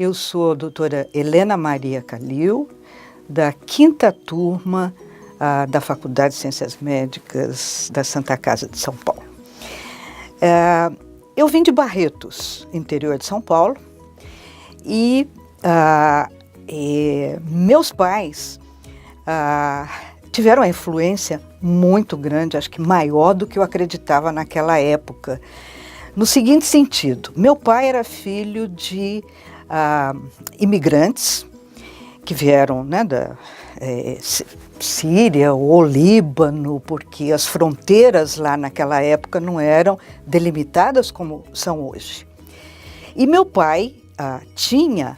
Eu sou a doutora Helena Maria Calil, da 5ª turma da Faculdade de Ciências Médicas da Santa Casa de São Paulo. Eu vim de Barretos, interior de São Paulo, e meus pais tiveram uma influência muito grande, acho que maior do que eu acreditava naquela época. No seguinte sentido, meu pai era filho de imigrantes que vieram, né, da Síria ou Líbano, porque as fronteiras lá naquela época não eram delimitadas como são hoje. E meu pai tinha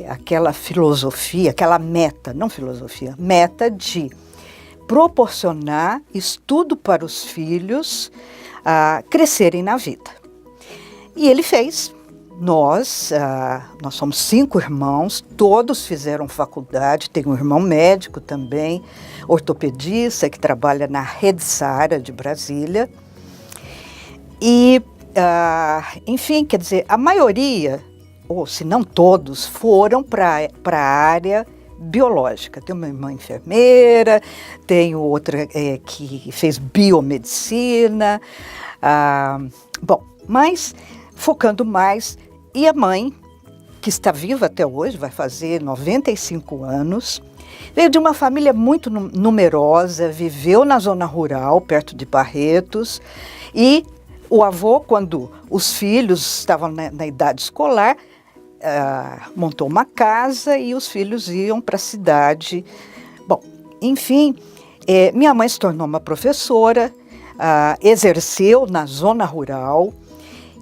aquela filosofia, aquela meta, não filosofia, meta de proporcionar estudo para os filhos crescerem na vida. E ele fez. Nós somos 5 irmãos, todos fizeram faculdade, tem um irmão médico também, ortopedista, que trabalha na Rede Sara de Brasília. E, enfim, quer dizer, a maioria, ou se não todos, foram para a área biológica. Tem uma irmã enfermeira, tenho outra que fez biomedicina, bom, mas focando mais. E a mãe, que está viva até hoje, vai fazer 95 anos, veio de uma família muito numerosa, viveu na zona rural, perto de Barretos, e o avô, quando os filhos estavam na idade escolar, montou uma casa e os filhos iam para a cidade. Bom, enfim, minha mãe se tornou uma professora, exerceu na zona rural,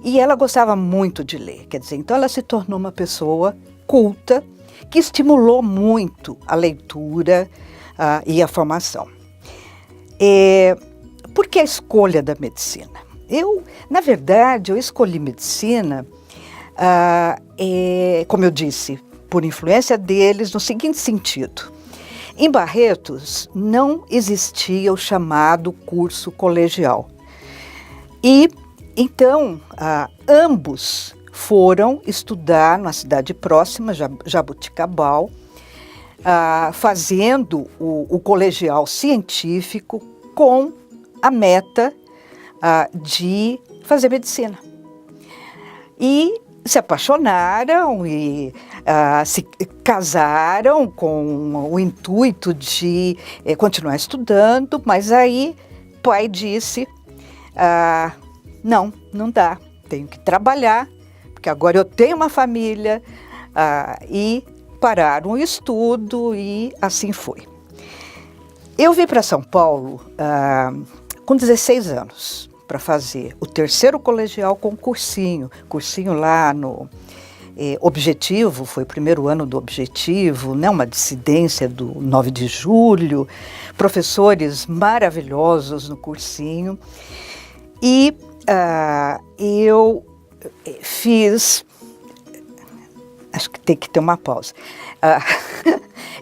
e ela gostava muito de ler, quer dizer, então ela se tornou uma pessoa culta, que estimulou muito a leitura e a formação. Por que a escolha da medicina? Na verdade, eu escolhi medicina, como eu disse, por influência deles, no seguinte sentido. Em Barretos não existia o chamado curso colegial. E então, ambos foram estudar na cidade próxima, Jaboticabal, fazendo o colegial científico com a meta de fazer medicina. E se apaixonaram e se casaram com o intuito de continuar estudando, mas aí o pai disse: não dá, tenho que trabalhar, porque agora eu tenho uma família, e pararam o estudo e assim foi. Eu vim para São Paulo com 16 anos para fazer o 3º colegial com cursinho lá no Objetivo, foi o primeiro ano do Objetivo, né, uma dissidência do 9 de julho, professores maravilhosos no cursinho, e eu fiz, acho que tem que ter uma pausa.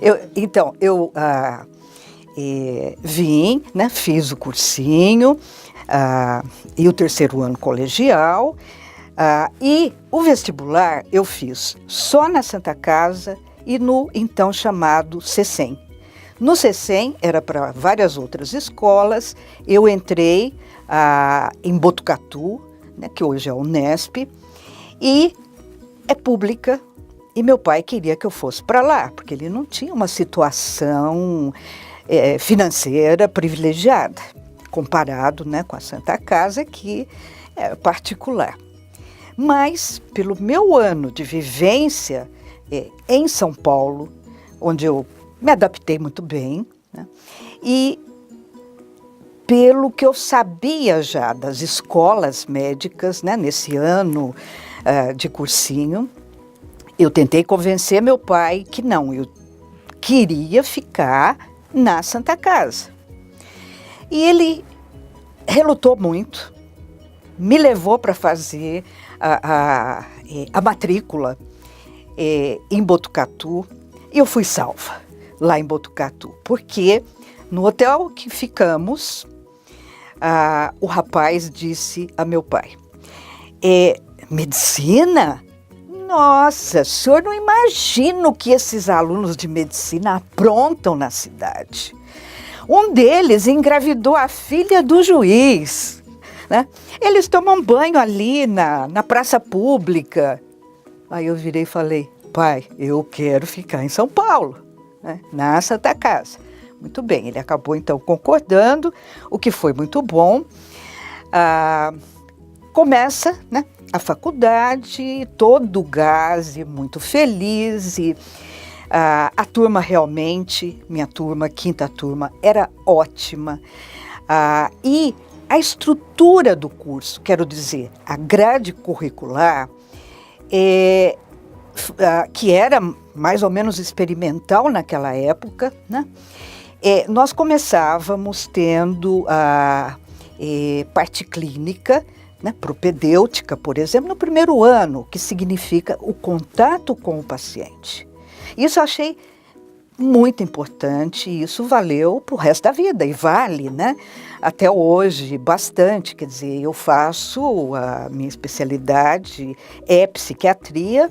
Eu vim, né, fiz o cursinho e o 3º ano colegial, e o vestibular eu fiz só na Santa Casa e no então chamado CECEM. No CECEM era para várias outras escolas, eu entrei em Botucatu, né, que hoje é a Unesp, e é pública, e meu pai queria que eu fosse para lá, porque ele não tinha uma situação financeira privilegiada, comparado, né, com a Santa Casa, que é particular. Mas, pelo meu ano de vivência em São Paulo, onde eu me adaptei muito bem, né, e pelo que eu sabia já das escolas médicas, né, nesse ano de cursinho, eu tentei convencer meu pai que não, eu queria ficar na Santa Casa. E ele relutou muito, me levou para fazer a matrícula em Botucatu, e eu fui salva lá em Botucatu, porque no hotel que ficamos, o rapaz disse a meu pai: medicina? Nossa, o senhor não imagina o que esses alunos de medicina aprontam na cidade. Um deles engravidou a filha do juiz, né? Eles tomam banho ali na praça pública. Aí eu virei e falei, pai, eu quero ficar em São Paulo, né? Na Santa Casa. Muito bem, ele acabou então concordando, o que foi muito bom. Começa, né, a faculdade, todo o gás, muito feliz, e a turma realmente, minha turma, quinta turma, era ótima. E a estrutura do curso, quero dizer, a grade curricular, que era mais ou menos experimental naquela época, né? Nós começávamos tendo a parte clínica, né, propedêutica, por exemplo, no primeiro ano, que significa o contato com o paciente. Isso eu achei muito importante e isso valeu para o resto da vida, e vale, né? Até hoje, bastante. Quer dizer, eu faço, a minha especialidade é psiquiatria,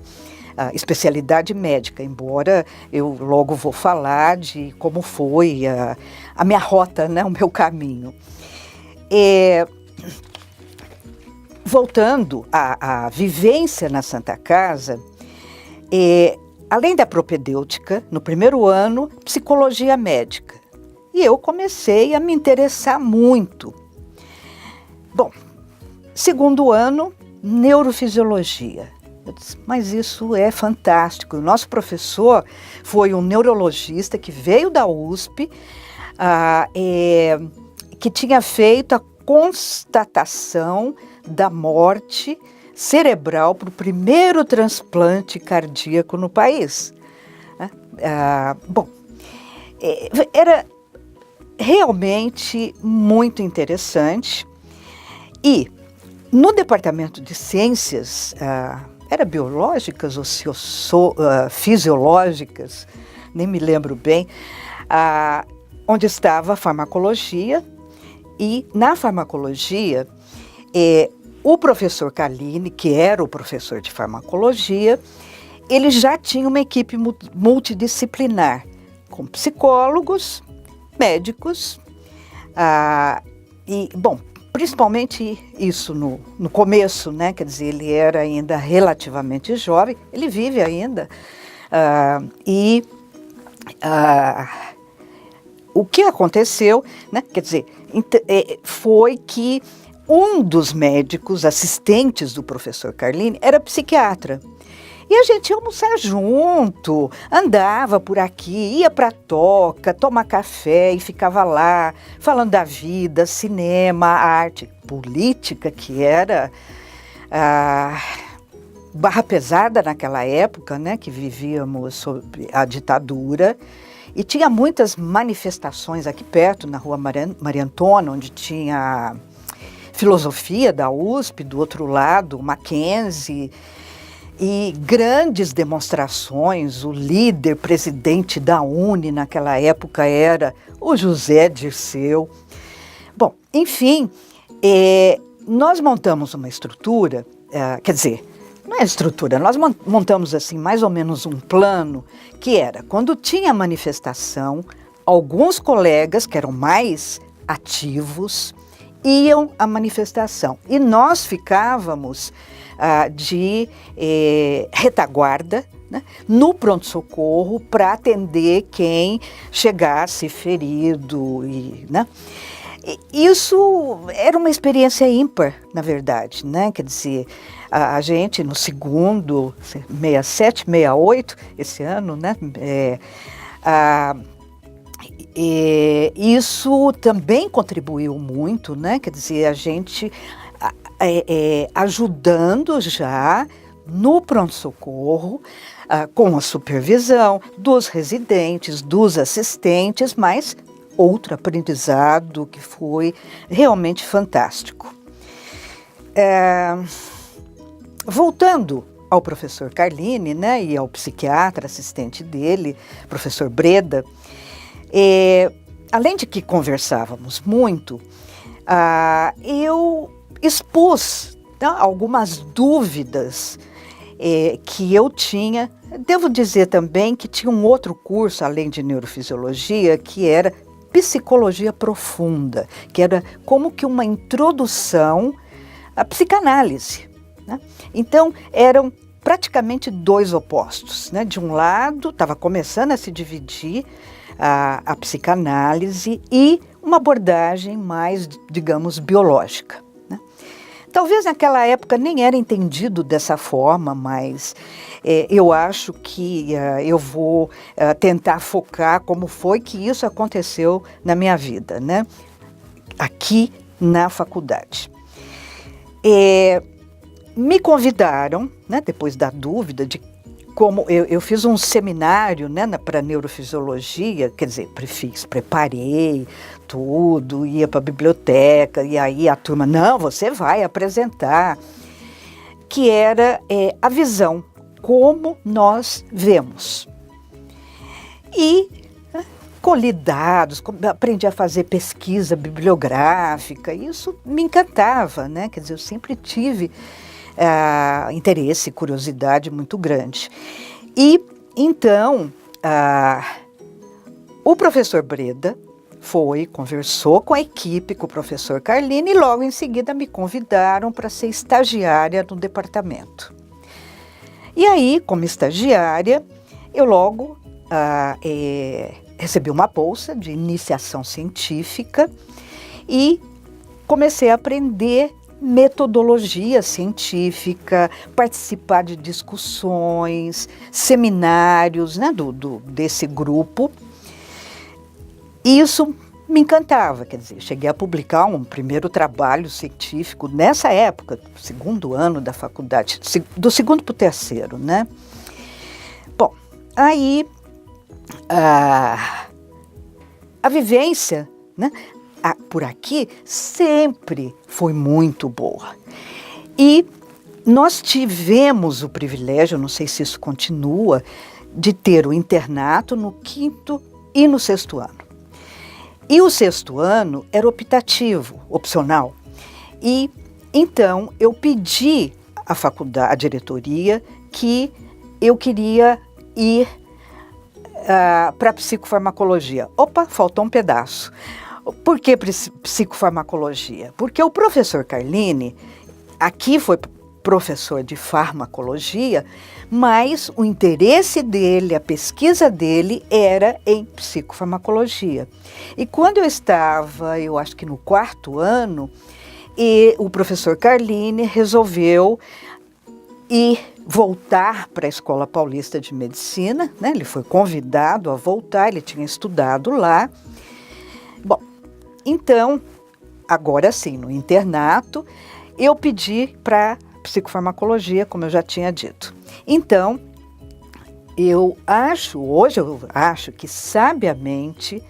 a especialidade médica, embora eu logo vou falar de como foi a minha rota, né, o meu caminho. Voltando à vivência na Santa Casa, além da propedêutica, no primeiro ano, psicologia médica. E eu comecei a me interessar muito. Bom, segundo ano, neurofisiologia. Eu disse, mas isso é fantástico. O nosso professor foi um neurologista que veio da USP, que tinha feito a constatação da morte cerebral para o primeiro transplante cardíaco no país. Bom, era realmente muito interessante. E no departamento de ciências, era biológicas ou fisiológicas, nem me lembro bem, onde estava a farmacologia. E na farmacologia, o professor Carline, que era o professor de farmacologia, ele já tinha uma equipe multidisciplinar, com psicólogos, médicos, e, bom, principalmente isso no começo, né? Quer dizer, ele era ainda relativamente jovem, ele vive ainda, o que aconteceu, né? Quer dizer, foi que um dos médicos assistentes do professor Carline era psiquiatra. E a gente ia almoçar junto, andava por aqui, ia para a toca, tomar café e ficava lá, falando da vida, cinema, arte, política, que era barra pesada naquela época, né, que vivíamos sob a ditadura. E tinha muitas manifestações aqui perto, na rua Maria Antônia, onde tinha filosofia da USP, do outro lado, Mackenzie, e grandes demonstrações. O líder, presidente da UNE naquela época era o José Dirceu. Bom, enfim, nós montamos uma estrutura, quer dizer, não é estrutura, nós montamos assim mais ou menos um plano que era, quando tinha manifestação, alguns colegas que eram mais ativos iam à manifestação e nós ficávamos de retaguarda, né, no pronto-socorro para atender quem chegasse ferido, né? Isso era uma experiência ímpar, na verdade, né? Quer dizer, a gente no segundo, 67, 68, esse ano, né? Isso também contribuiu muito, né? Quer dizer, a gente ajudando já no pronto-socorro, com a supervisão dos residentes, dos assistentes, mas outro aprendizado que foi realmente fantástico. Voltando ao professor Carline, né, e ao psiquiatra assistente dele, professor Breda, além de que conversávamos muito, eu expus, né, algumas dúvidas que eu tinha. Devo dizer também que tinha um outro curso, além de neurofisiologia, que era psicologia profunda, que era como que uma introdução à psicanálise, né? Então, eram praticamente dois opostos, né? De um lado, estava começando a se dividir a psicanálise e uma abordagem mais, digamos, biológica, né? Talvez naquela época nem era entendido dessa forma, mas eu acho que eu vou tentar focar como foi que isso aconteceu na minha vida, né? Aqui na faculdade. Me convidaram, né, depois da dúvida de como eu fiz um seminário, né, para neurofisiologia, quer dizer, preparei tudo, ia para a biblioteca, e aí a turma, não, você vai apresentar, que era a visão, como nós vemos. E colhi dados, aprendi a fazer pesquisa bibliográfica, isso me encantava, né? Quer dizer, eu sempre tive interesse e curiosidade muito grande. E então, o professor Breda conversou com a equipe, com o professor Carlini, e logo em seguida me convidaram para ser estagiária no departamento. E aí, como estagiária, eu logo recebi uma bolsa de iniciação científica e comecei a aprender metodologia científica, participar de discussões, seminários, né, desse grupo. E isso me encantava, quer dizer, cheguei a publicar um primeiro trabalho científico nessa época, segundo ano da faculdade, do segundo para o terceiro, né? Bom, aí a vivência, né, por aqui sempre foi muito boa. E nós tivemos o privilégio, não sei se isso continua, de ter o internato no 5º e no 6º ano. E o 6º ano era optativo, opcional. E então eu pedi à faculdade, à diretoria, que eu queria ir para psicofarmacologia. Opa, faltou um pedaço. Por que psicofarmacologia? Porque o professor Carlini, aqui foi professor de farmacologia, mas o interesse dele, a pesquisa dele era em psicofarmacologia. E quando eu estava, eu acho que no 4º ano, o professor Carlini resolveu voltar para a Escola Paulista de Medicina, né? Ele foi convidado a voltar, ele tinha estudado lá. Bom, então, agora sim, no internato, eu pedi para psicofarmacologia, como eu já tinha dito. Então, hoje eu acho que sabiamente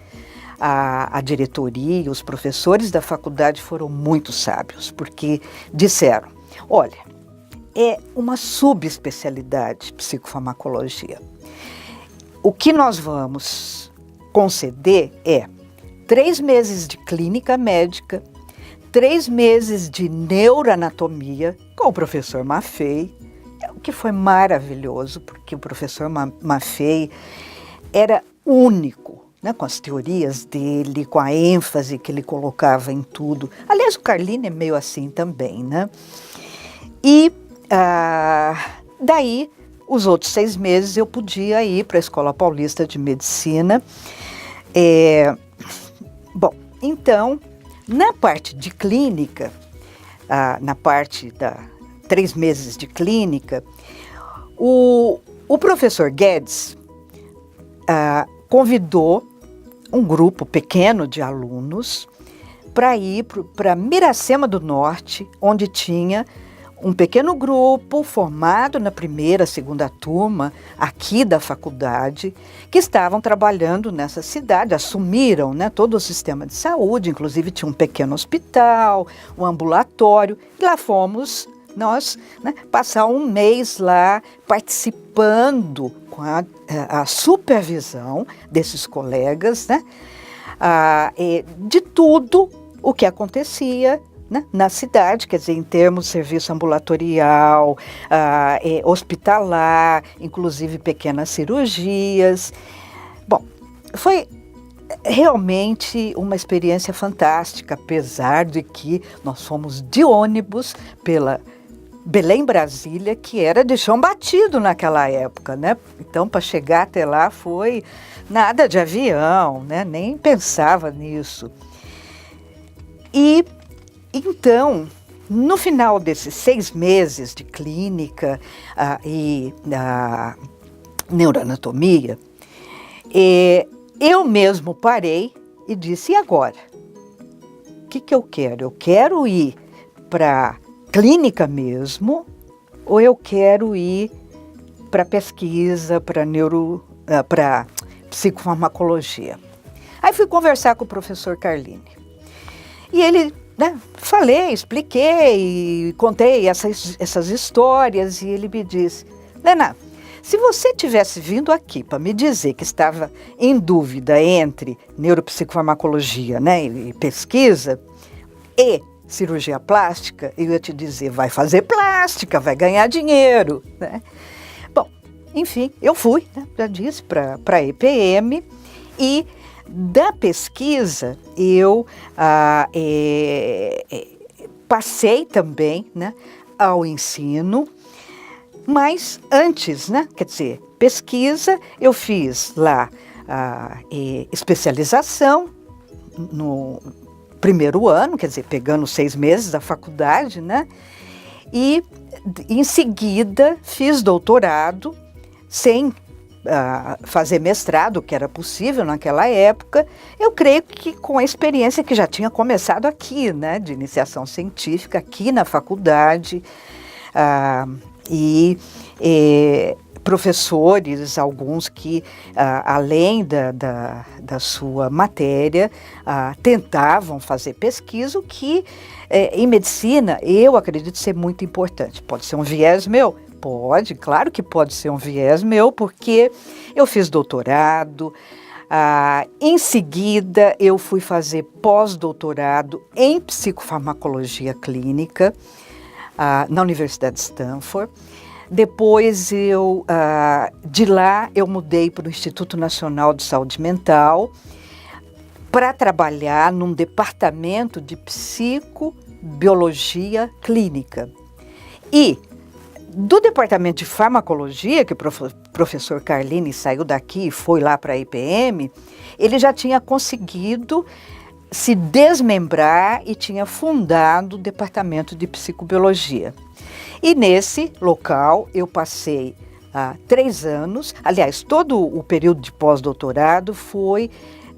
a diretoria, os professores da faculdade foram muito sábios, porque disseram, olha, é uma subespecialidade psicofarmacologia. O que nós vamos conceder é 3 meses de clínica médica, 3 meses de neuroanatomia com o professor Maffei, o que foi maravilhoso, porque o professor Maffei era único, né, com as teorias dele, com a ênfase que ele colocava em tudo. Aliás, o Carlini é meio assim também, né? E daí, os outros 6 meses eu podia ir para a Escola Paulista de Medicina. Bom, então, na parte de clínica, na parte da 3 meses de clínica, o professor Guedes convidou um grupo pequeno de alunos para ir para Miracema do Norte, onde tinha um pequeno grupo formado na 1ª, 2ª turma aqui da faculdade, que estavam trabalhando nessa cidade, assumiram, né, todo o sistema de saúde, inclusive tinha um pequeno hospital, um ambulatório, e lá fomos nós, né, passar um mês lá participando com a supervisão desses colegas, né, de tudo o que acontecia né, na cidade, quer dizer, em termos de serviço ambulatorial, hospitalar, inclusive pequenas cirurgias. Bom, foi realmente uma experiência fantástica, apesar de que nós fomos de ônibus pela Belém-Brasília, que era de chão batido naquela época, né? Então, para chegar até lá foi nada de avião, né? Nem pensava nisso. E então, no final desses 6 meses de clínica e neuroanatomia, eu mesmo parei e disse, e agora? O que eu quero? Eu quero ir para clínica mesmo, ou eu quero ir para pesquisa, para psicofarmacologia? Aí fui conversar com o professor Carlini. E ele, né, expliquei, contei essas histórias, e ele me disse, Lena, se você tivesse vindo aqui para me dizer que estava em dúvida entre neuropsicofarmacologia, né, e pesquisa, e cirurgia plástica, eu ia te dizer, vai fazer plástica, vai ganhar dinheiro, né? Bom, enfim, eu fui, né, já disse, para a EPM, e da pesquisa eu passei também, né, ao ensino, mas antes, né, quer dizer, pesquisa, eu fiz lá especialização no primeiro ano, quer dizer, pegando 6 meses da faculdade, né? E em seguida fiz doutorado, sem fazer mestrado, que era possível naquela época. Eu creio que com a experiência que já tinha começado aqui, né, de iniciação científica, aqui na faculdade, professores, alguns que, além da sua matéria, tentavam fazer pesquisa, o que, em medicina, eu acredito ser muito importante. Pode ser um viés meu? Pode, claro que pode ser um viés meu, porque eu fiz doutorado, em seguida eu fui fazer pós-doutorado em psicofarmacologia clínica, na Universidade de Stanford. Depois, de lá, eu mudei para o Instituto Nacional de Saúde Mental para trabalhar num departamento de psicobiologia clínica. E do departamento de farmacologia, que o professor Carlini saiu daqui e foi lá para a IPM, ele já tinha conseguido se desmembrar e tinha fundado o departamento de psicobiologia. E nesse local eu passei 3 anos, aliás, todo o período de pós-doutorado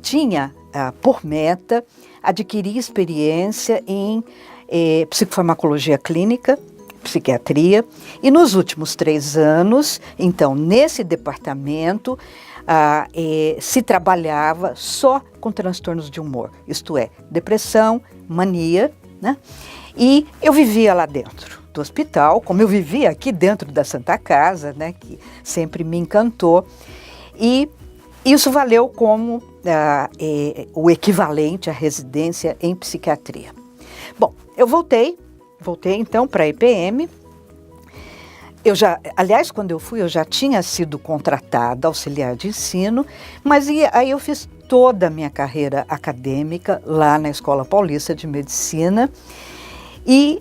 tinha por meta adquirir experiência em psicofarmacologia clínica, psiquiatria, e nos últimos 3 anos, então, nesse departamento, se trabalhava só com transtornos de humor, isto é, depressão, mania, né? E eu vivia lá dentro do hospital, como eu vivia aqui dentro da Santa Casa, né, que sempre me encantou, e isso valeu como o equivalente à residência em psiquiatria. Bom, eu voltei então para a EPM. Aliás, quando eu fui, eu já tinha sido contratada auxiliar de ensino, mas aí eu fiz toda a minha carreira acadêmica lá na Escola Paulista de Medicina, e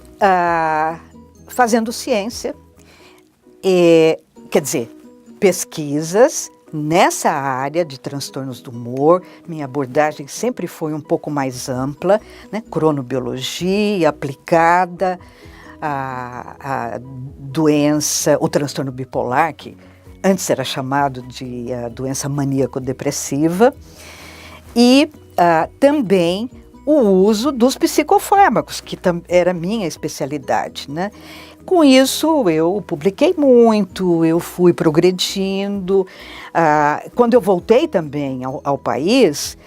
fazendo ciência, quer dizer, pesquisas nessa área de transtornos do humor. Minha abordagem sempre foi um pouco mais ampla, né? Cronobiologia aplicada à doença, o transtorno bipolar, que antes era chamado de doença maníaco-depressiva, e também o uso dos psicofármacos, que era minha especialidade, né? Com isso, eu publiquei muito, eu fui progredindo. Quando eu voltei também ao país,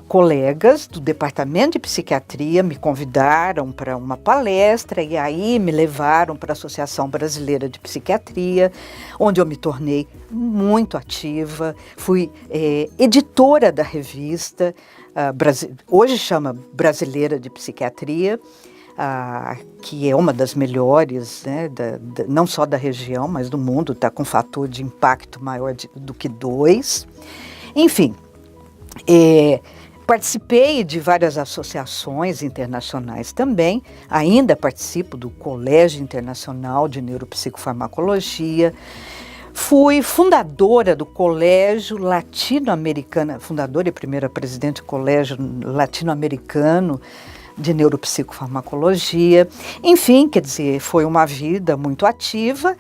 colegas do departamento de psiquiatria me convidaram para uma palestra, e aí me levaram para a Associação Brasileira de Psiquiatria, onde eu me tornei muito ativa. Fui editora da revista, hoje chama Brasileira de Psiquiatria, que é uma das melhores, né, não só da região, mas do mundo, está com um fator de impacto maior do que 2. Enfim, participei de várias associações internacionais também, ainda participo do Colégio Internacional de Neuropsicofarmacologia, fui fundadora do Colégio Latino-Americano, fundadora e primeira presidente do Colégio Latino-Americano de Neuropsicofarmacologia. Enfim, quer dizer, foi uma vida muito ativa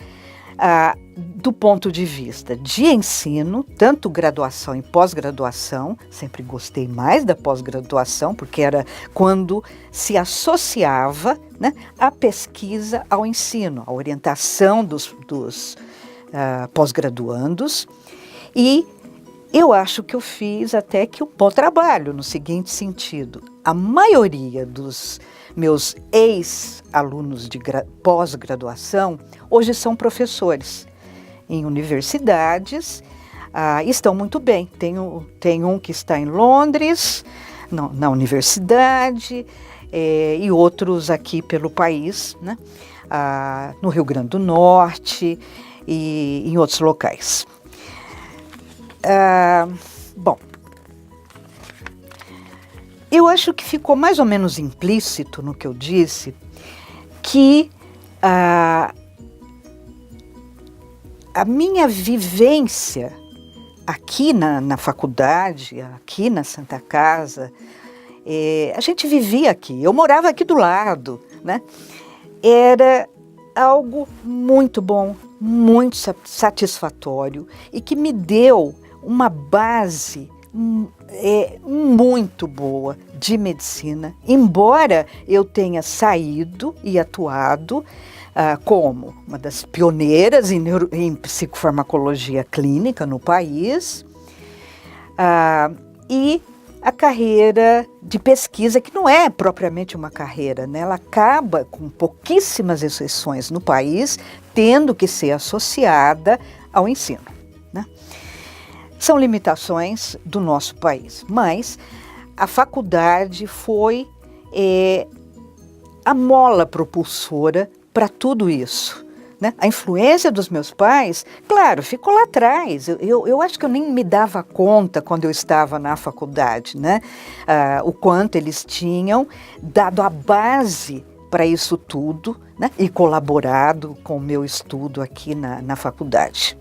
do ponto de vista de ensino, tanto graduação e pós-graduação. Sempre gostei mais da pós-graduação, porque era quando se associava, né, a pesquisa ao ensino, a orientação dos pós-graduandos, e eu acho que eu fiz até que um bom trabalho, no seguinte sentido: a maioria dos meus ex-alunos de pós-graduação hoje são professores em universidades, estão muito bem. Tem um que está em Londres, na universidade, e outros aqui pelo país, né? No Rio Grande do Norte e em outros locais. Bom, eu acho que ficou mais ou menos implícito no que eu disse que a minha vivência aqui na faculdade, aqui na Santa Casa, a gente vivia aqui, eu morava aqui do lado, né? Era algo muito bom, muito satisfatório e que me deu uma base muito boa de medicina, embora eu tenha saído e atuado como uma das pioneiras em psicofarmacologia clínica no país, e a carreira de pesquisa, que não é propriamente uma carreira, né? Ela acaba, com pouquíssimas exceções no país, tendo que ser associada ao ensino, né? São limitações do nosso país, mas a faculdade foi a mola propulsora para tudo isso, né? A influência dos meus pais, claro, ficou lá atrás. Eu acho que eu nem me dava conta quando eu estava na faculdade, né? O quanto eles tinham dado a base para isso tudo, né? E colaborado com o meu estudo aqui na faculdade.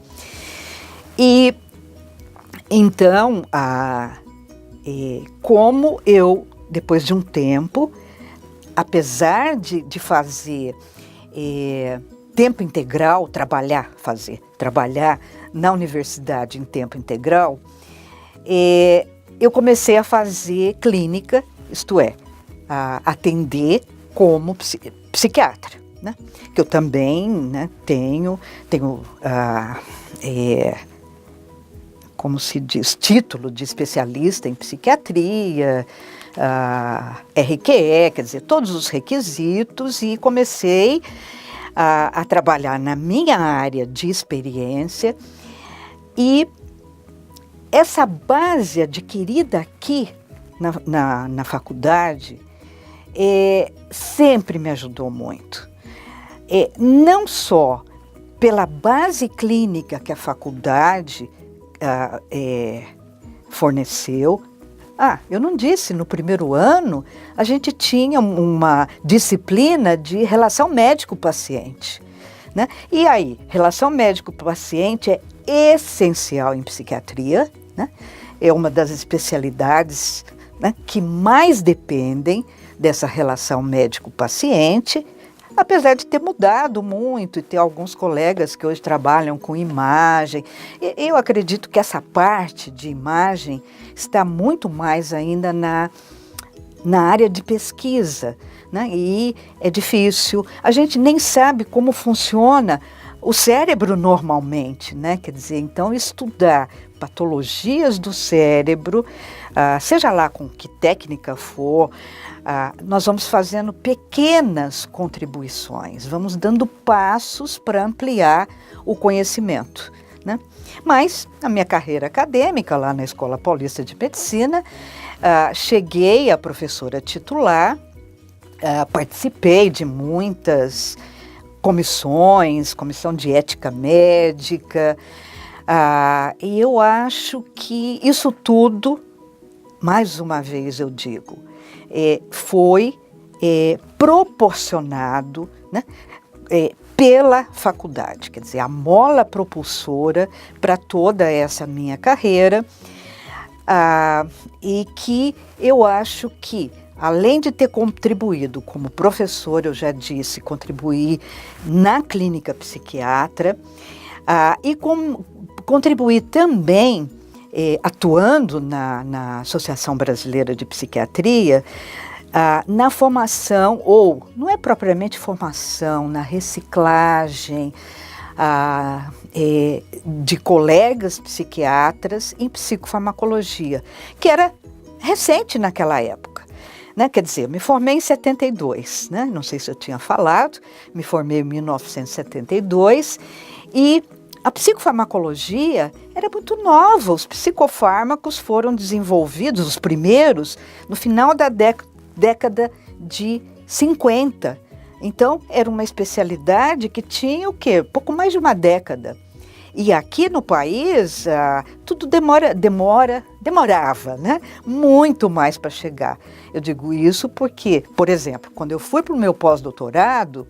E então, como eu, depois de um tempo, apesar de fazer tempo integral, trabalhar na universidade em tempo integral, eu comecei a fazer clínica, isto é, a atender como psiquiatra, né? Que eu também, né, tenho como se diz, título de especialista em psiquiatria, RQE, quer dizer, todos os requisitos, e comecei a trabalhar na minha área de experiência. E essa base adquirida aqui na faculdade sempre me ajudou muito. Não só pela base clínica que a faculdade forneceu. Eu não disse, no primeiro ano a gente tinha uma disciplina de relação médico-paciente, né? E aí, relação médico-paciente é essencial em psiquiatria, né? É uma das especialidades, né, que mais dependem dessa relação médico-paciente, apesar de ter mudado muito e ter alguns colegas que hoje trabalham com imagem. Eu acredito que essa parte de imagem está muito mais ainda na área de pesquisa, né? E é difícil, a gente nem sabe como funciona o cérebro normalmente, né? Quer dizer, então estudar patologias do cérebro, seja lá com que técnica for, nós vamos fazendo pequenas contribuições, vamos dando passos para ampliar o conhecimento, né? Mas, na minha carreira acadêmica, lá na Escola Paulista de Medicina, cheguei a professora titular participei de muitas comissões, comissão de ética médica, e eu acho que isso tudo, mais uma vez eu digo, foi proporcionado, né, pela faculdade, quer dizer, a mola propulsora para toda essa minha carreira, e que eu acho que, além de ter contribuído como professor, eu já disse, contribuí na clínica psiquiatra, e contribuí também atuando na Associação Brasileira de Psiquiatria, na formação, ou não é propriamente formação, na reciclagem de colegas psiquiatras em psicofarmacologia, que era recente naquela época. Né? Quer dizer, eu me formei em 72, né? Não sei se eu tinha falado, me formei em 1972, e a psicofarmacologia era muito nova. Os psicofármacos foram desenvolvidos, os primeiros, no final da década de 50. Então, era uma especialidade que tinha o quê? Pouco mais de uma década. E aqui no país, tudo demorava, né? Muito mais para chegar. Eu digo isso porque, por exemplo, quando eu fui para o meu pós-doutorado,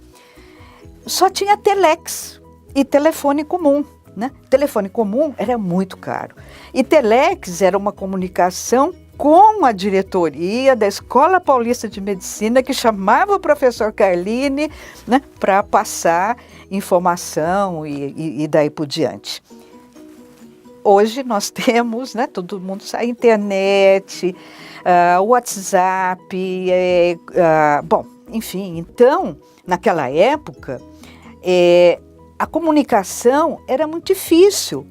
só tinha telex e telefone comum, né? Telefone comum era muito caro. E telex era uma comunicação com a diretoria da Escola Paulista de Medicina, que chamava o professor Carline, né, para passar informação e daí por diante. Hoje nós temos, né, todo mundo sabe, internet, WhatsApp, bom, enfim. Então, naquela época, a comunicação era muito difícil.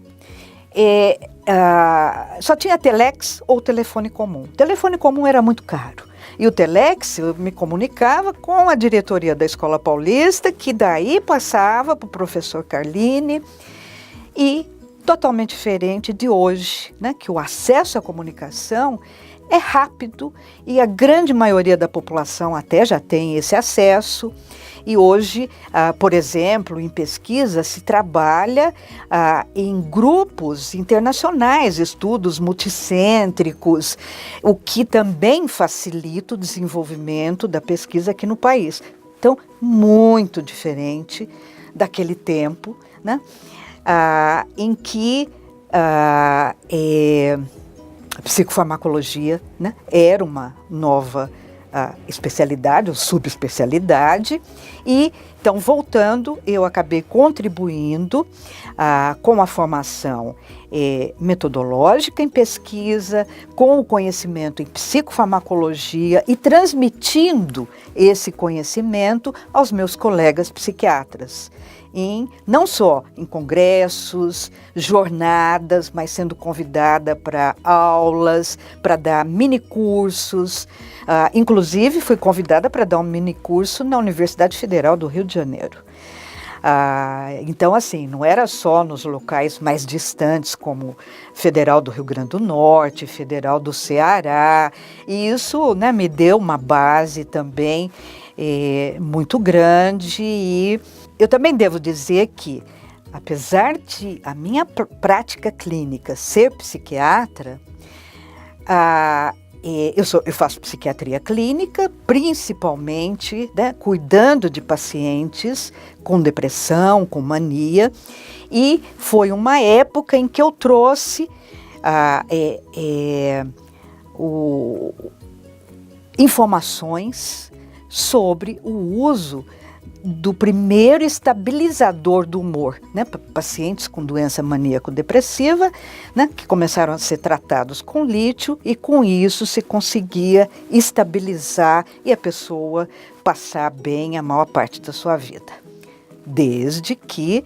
Só tinha telex ou telefone comum. O telefone comum era muito caro. E o telex, eu me comunicava com a diretoria da Escola Paulista, que daí passava para o professor Carline, e totalmente diferente de hoje, né, que o acesso à comunicação é rápido e a grande maioria da população até já tem esse acesso. E hoje, por exemplo, em pesquisa se trabalha em grupos internacionais, estudos multicêntricos, o que também facilita o desenvolvimento da pesquisa aqui no país. Então, muito diferente daquele tempo, né, em que a psicofarmacologia, né, era uma nova especialidade ou subespecialidade. E então, voltando, eu acabei contribuindo com a formação metodológica em pesquisa, com o conhecimento em psicofarmacologia e transmitindo esse conhecimento aos meus colegas psiquiatras. Não só em congressos, jornadas, mas sendo convidada para aulas, para dar minicursos. Inclusive, fui convidada para dar um minicurso na Universidade Federal do Rio de Janeiro. Então, assim, não era só nos locais mais distantes, como Federal do Rio Grande do Norte, Federal do Ceará. E isso, né, me deu uma base também muito grande. E eu também devo dizer que, apesar de a minha prática clínica ser psiquiatra, eu faço psiquiatria clínica, principalmente, né, cuidando de pacientes com depressão, com mania, e foi uma época em que eu trouxe informações sobre o uso do primeiro estabilizador do humor, né, para pacientes com doença maníaco-depressiva, né, que começaram a ser tratados com lítio, e com isso se conseguia estabilizar e a pessoa passar bem a maior parte da sua vida, desde que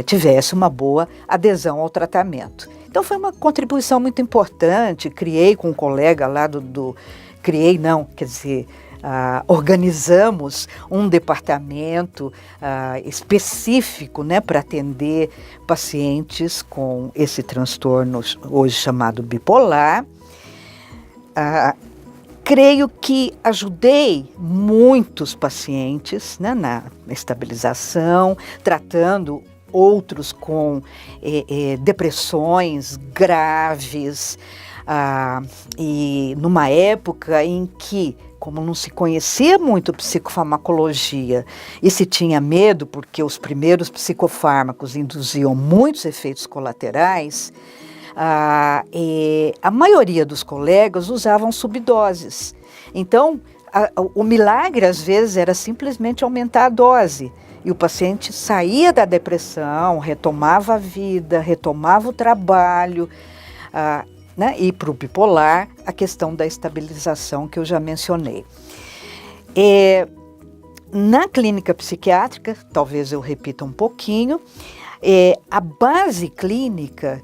tivesse uma boa adesão ao tratamento. Então foi uma contribuição muito importante. Criei com um colega lá organizamos um departamento específico, né, para atender pacientes com esse transtorno hoje chamado bipolar. creio que ajudei muitos pacientes, né, na estabilização, tratando outros com depressões graves, e numa época em que, como não se conhecia muito psicofarmacologia e se tinha medo porque os primeiros psicofármacos induziam muitos efeitos colaterais, a maioria dos colegas usavam subdoses. Então, o milagre às vezes era simplesmente aumentar a dose. E o paciente saía da depressão, retomava a vida, retomava o trabalho, né? E para o bipolar, a questão da estabilização que eu já mencionei. Na clínica psiquiátrica, talvez eu repita um pouquinho, a base clínica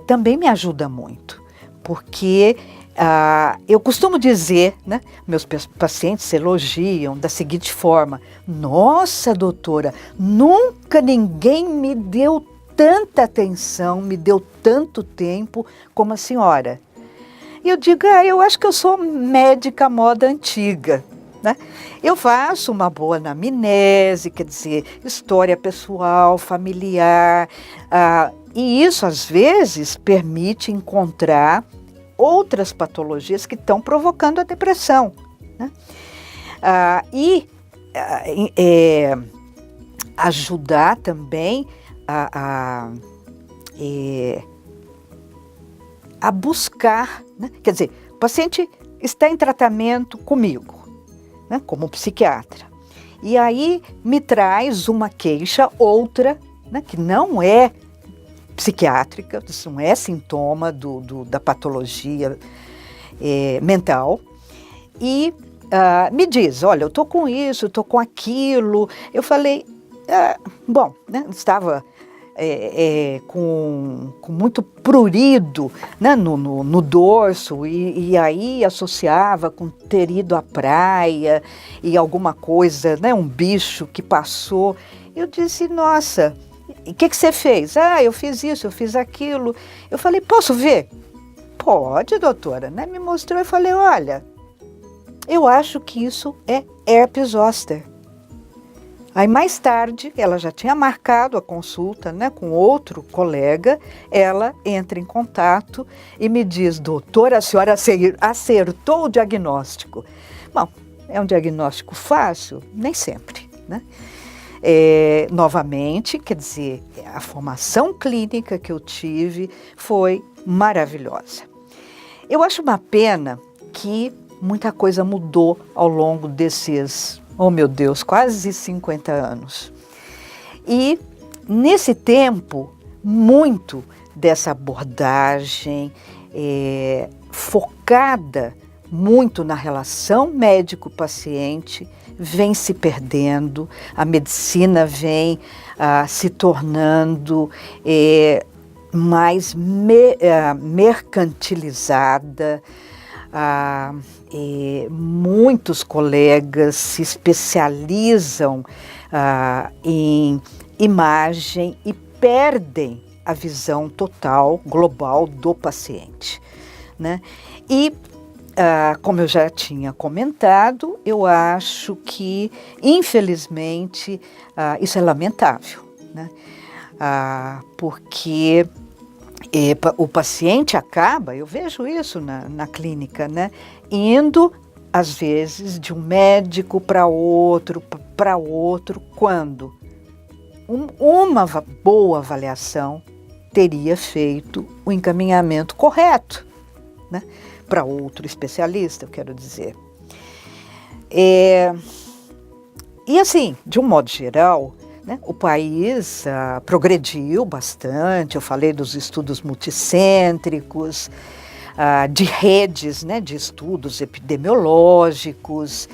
também me ajuda muito, porque eu costumo dizer, né, meus pacientes elogiam da seguinte forma: nossa, doutora, nunca ninguém me deu tanta atenção, me deu tanto tempo como a senhora. E eu digo, eu acho que eu sou médica moda antiga, né? Eu faço uma boa anamnese, quer dizer, história pessoal, familiar, e isso às vezes permite encontrar outras patologias que estão provocando a depressão, né? Ajudar também a buscar, né? Quer dizer, o paciente está em tratamento comigo, né, como psiquiatra, e aí me traz uma queixa, outra, né, que não é psiquiátrica, isso não é sintoma da patologia mental, e me diz, olha, eu estou com isso, eu estou com aquilo. Eu falei, bom, né, estava com muito prurido, né, no dorso, e aí associava com ter ido à praia e alguma coisa, né, um bicho que passou. Eu disse, nossa, o que você fez? Eu fiz isso, eu fiz aquilo. Eu falei, posso ver? Pode, doutora, né? Me mostrou e falei, olha, eu acho que isso é herpes zoster. Aí mais tarde, ela já tinha marcado a consulta, né, com outro colega, ela entra em contato e me diz, doutora, a senhora acertou o diagnóstico. Bom, é um diagnóstico fácil? Nem sempre, né? Novamente, quer dizer, a formação clínica que eu tive foi maravilhosa. Eu acho uma pena que muita coisa mudou ao longo desses, oh meu Deus, quase 50 anos. E nesse tempo, muito dessa abordagem focada muito na relação médico-paciente vem se perdendo, a medicina vem se tornando mais mercantilizada. Muitos colegas se especializam em imagem e perdem a visão total, global do paciente, né? E como eu já tinha comentado, eu acho que, infelizmente, isso é lamentável, né? Porque o paciente acaba, eu vejo isso na clínica, né, indo, às vezes, de um médico para outro, quando uma boa avaliação teria feito o encaminhamento correto, né, para outro especialista, eu quero dizer. E assim, de um modo geral, né, o país progrediu bastante. Eu falei dos estudos multicêntricos, de redes, né, de estudos epidemiológicos.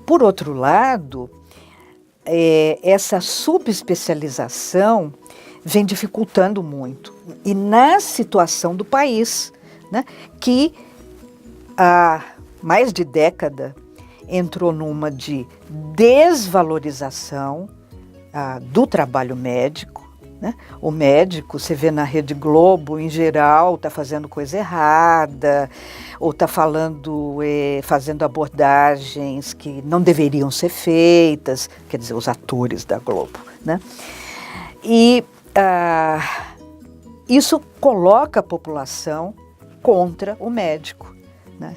Por outro lado, essa subespecialização vem dificultando muito. E na situação do país, né, que há mais de década entrou numa de desvalorização do trabalho médico, né? O médico, você vê na Rede Globo, em geral, está fazendo coisa errada, ou está fazendo abordagens que não deveriam ser feitas, quer dizer, os atores da Globo, né? E isso coloca a população contra o médico, né?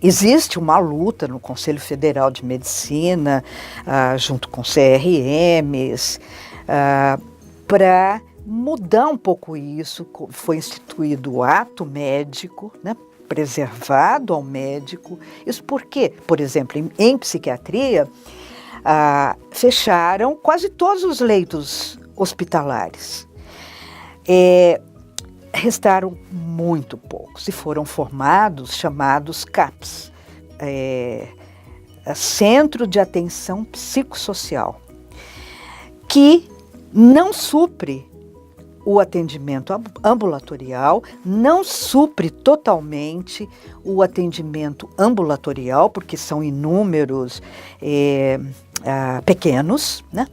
Existe uma luta no Conselho Federal de Medicina, junto com CRMs, para mudar um pouco isso. Foi instituído o ato médico, né, preservado ao médico. Isso porque, por exemplo, em psiquiatria, fecharam quase todos os leitos hospitalares. Restaram muito poucos e foram formados chamados CAPs, Centro de Atenção Psicossocial, que não supre o atendimento ambulatorial, não supre totalmente o atendimento ambulatorial, porque são inúmeros pequenos, né?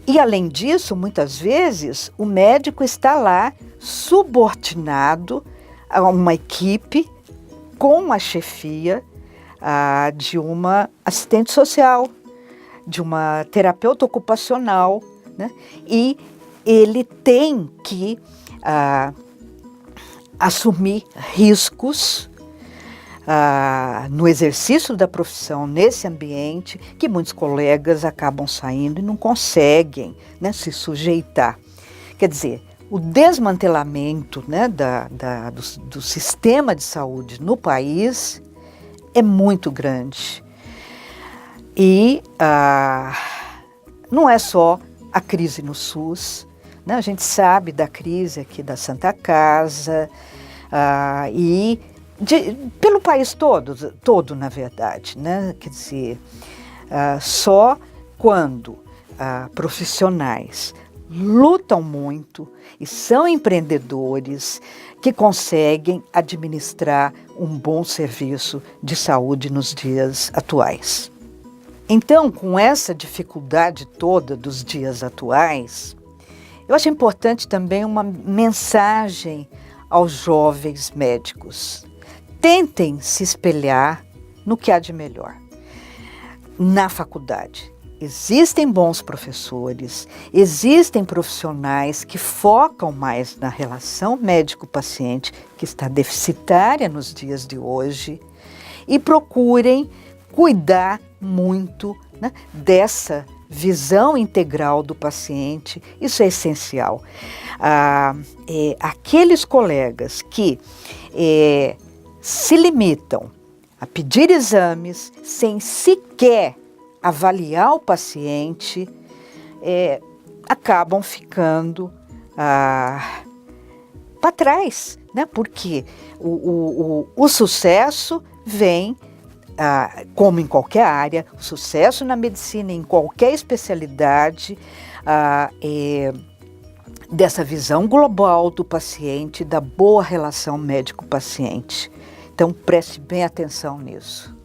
E, além disso, muitas vezes, o médico está lá subordinado a uma equipe com a chefia de uma assistente social, de uma terapeuta ocupacional, né? E ele tem que assumir riscos no exercício da profissão, nesse ambiente, que muitos colegas acabam saindo e não conseguem, né, se sujeitar. Quer dizer, o desmantelamento, né, do sistema de saúde no país é muito grande. E não é só a crise no SUS, né? A gente sabe da crise aqui da Santa Casa pelo país todo, na verdade, né? Quer dizer, só quando profissionais lutam muito e são empreendedores que conseguem administrar um bom serviço de saúde nos dias atuais. Então, com essa dificuldade toda dos dias atuais, eu acho importante também uma mensagem aos jovens médicos. Tentem se espelhar no que há de melhor. Na faculdade, existem bons professores, existem profissionais que focam mais na relação médico-paciente, que está deficitária nos dias de hoje, e procurem cuidar muito, né, dessa visão integral do paciente. Isso é essencial. Aqueles colegas que se limitam a pedir exames sem sequer avaliar o paciente, acabam ficando para trás, né? Porque o sucesso vem, como em qualquer área, o sucesso na medicina, em qualquer especialidade, dessa visão global do paciente, da boa relação médico-paciente. Então, preste bem atenção nisso.